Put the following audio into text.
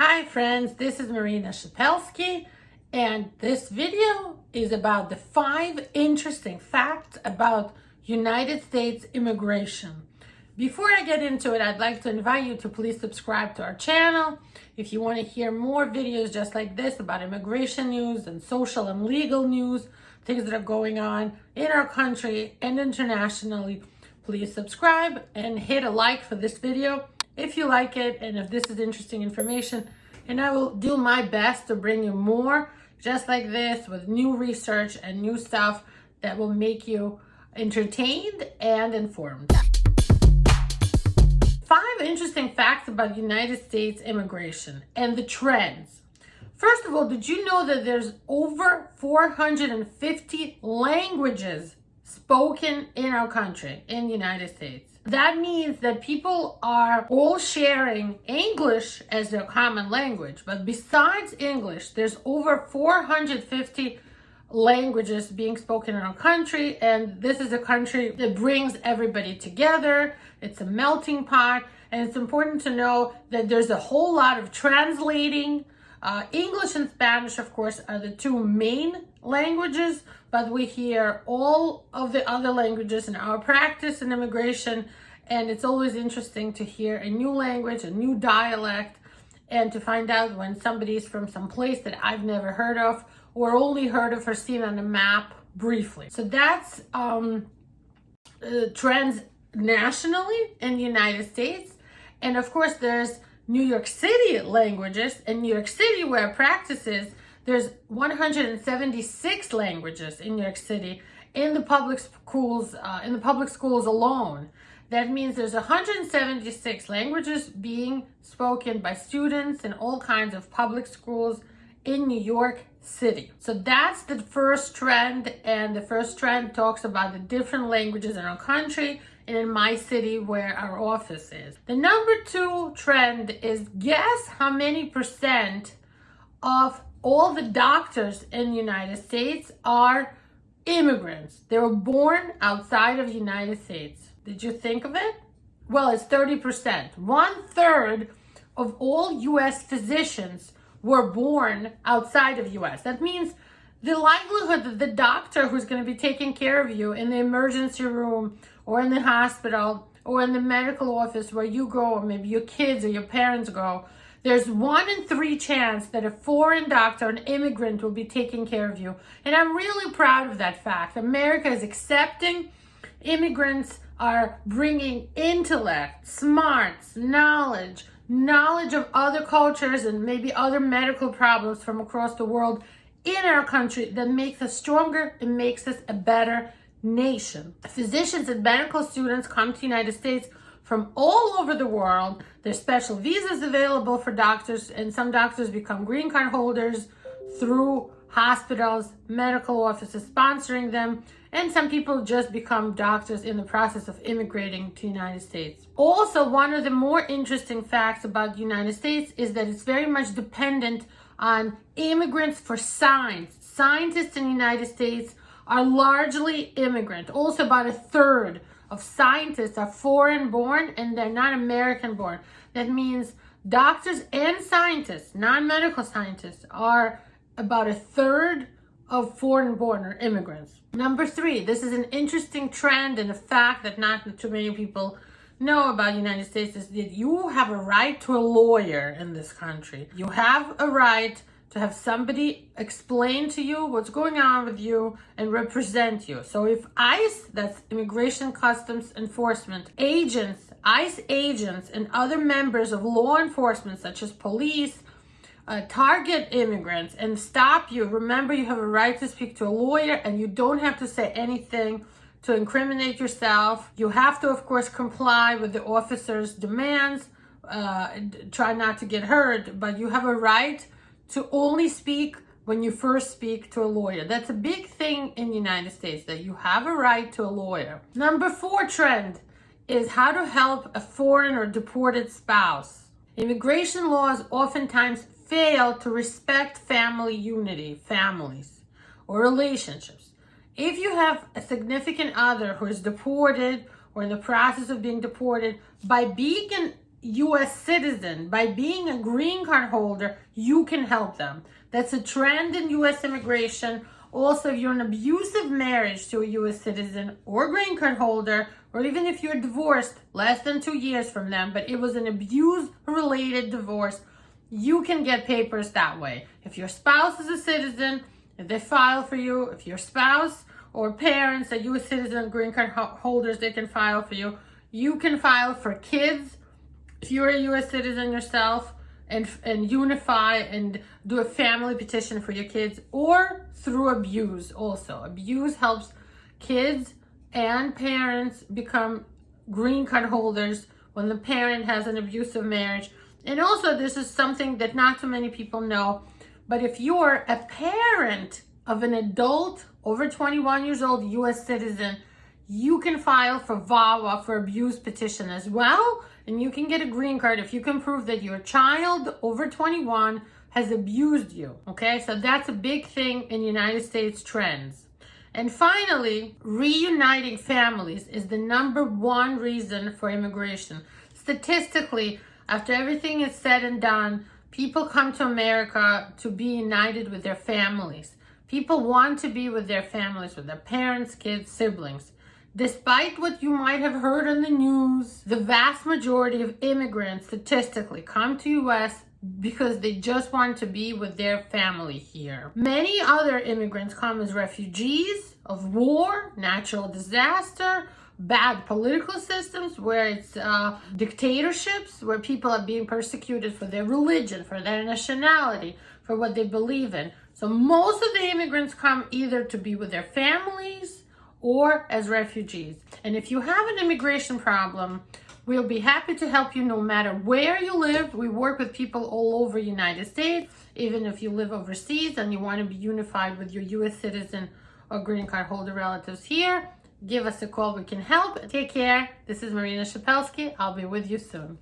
Hi friends, this is Marina Shepelsky, and this video is about the 5 interesting facts about United States immigration. Before I get into it, I'd like to invite you to please subscribe to our channel if you want to hear more videos just like this about immigration news and social and legal news, things that are going on in our country and internationally. Please subscribe and hit a like for this video if you like it and if this is interesting information, and I will do my best to bring you more just like this with new research and new stuff that will make you entertained and informed. 5 interesting facts about United States immigration and the trends. First of all, did you know that there's over 450 languages spoken in our country, in the United States? That means that people are all sharing English as their common language. But besides English, there's over 450 languages being spoken in our country. And this is a country that brings everybody together. It's a melting pot. And it's important to know that there's a whole lot of translating. English and Spanish, of course, are the 2 main languages, but we hear all of the other languages in our practice in immigration, and it's always interesting to hear a new language, a new dialect, and to find out when somebody's from some place that I've never heard of or only heard of or seen on a map briefly. So that's trends nationally in the United States. And of course, there's New York City languages. In New York City, where practice is, there's 176 languages in New York City in the public schools. In the public schools alone, that means there's 176 languages being spoken by students in all kinds of public schools in New York City. So that's the first trend, and the first trend talks about the different languages in our country and in my city where our office is. The number 2 trend is, guess how many percent of all the doctors in the United States are immigrants. They were born outside of the United States. Did you think of it? Well, it's 30%. 1/3 of all US physicians were born outside of US. That means the likelihood that the doctor who's going to be taking care of you in the emergency room or in the hospital or in the medical office where you go, or maybe your kids or your parents go, there's 1 in 3 chance that a foreign doctor, an immigrant, will be taking care of you. And I'm really proud of that fact. America is accepting. Immigrants are bringing intellect, smarts, knowledge of other cultures and maybe other medical problems from across the world in our country that makes us stronger and makes us a better nation. Physicians and medical students come to the United States from all over the world. There's special visas available for doctors, and some doctors become green card holders through hospitals, medical offices sponsoring them, and some people just become doctors in the process of immigrating to the United States. Also, one of the more interesting facts about the United States is that it's very much dependent on immigrants for science. Scientists in the United States are largely immigrant. Also, about 1/3 of scientists are foreign born and they're not American born. That means doctors and scientists, non-medical scientists, are about 1/3 of foreign born or immigrants. Number 3, this is an interesting trend and a fact that not too many people know about the United States, is that you have a right to a lawyer in this country. You have a right to have somebody explain to you what's going on with you and represent you. So if ICE, that's Immigration Customs Enforcement agents, ICE agents and other members of law enforcement such as police, target immigrants and stop you, remember you have a right to speak to a lawyer and you don't have to say anything to incriminate yourself. You have to, of course, comply with the officer's demands, try not to get hurt, but you have a right to only speak when you first speak to a lawyer. That's a big thing in the United States, that you have a right to a lawyer. Number 4 trend is how to help a foreign or deported spouse. Immigration laws oftentimes fail to respect family unity, families, or relationships. If you have a significant other who is deported or in the process of being deported, by being U.S. citizen, by being a green card holder, you can help them. That's a trend in U.S. immigration. Also, if you're in an abusive marriage to a U.S. citizen or green card holder, or even if you're divorced less than 2 years from them, but it was an abuse-related divorce, you can get papers that way. If your spouse is a citizen, if they file for you, if your spouse or parents are U.S. citizen, green card holders, they can file for you. You can file for kids if you're a U.S. citizen yourself, and unify and do a family petition for your kids, or through abuse also. Abuse helps kids and parents become green card holders when the parent has an abusive marriage. And also, this is something that not too many people know, but if you're a parent of an adult over 21 years old U.S. citizen, you can file for VAWA, for abuse petition as well, and you can get a green card if you can prove that your child over 21 has abused you, okay? So that's a big thing in United States trends. And finally, reuniting families is the #1 reason for immigration. Statistically, after everything is said and done, people come to America to be united with their families. People want to be with their families, with their parents, kids, siblings. Despite what you might have heard on the news, the vast majority of immigrants statistically come to US because they just want to be with their family here. Many other immigrants come as refugees of war, natural disaster, bad political systems, where it's dictatorships, where people are being persecuted for their religion, for their nationality, for what they believe in. So most of the immigrants come either to be with their families or as refugees. And if you have an immigration problem, we'll be happy to help you no matter where you live. We work with people all over the United States, even if you live overseas and you want to be unified with your U.S. citizen or green card holder relatives here. Give us a call, we can help. Take care. This is Marina Shepelsky. I'll be with you soon.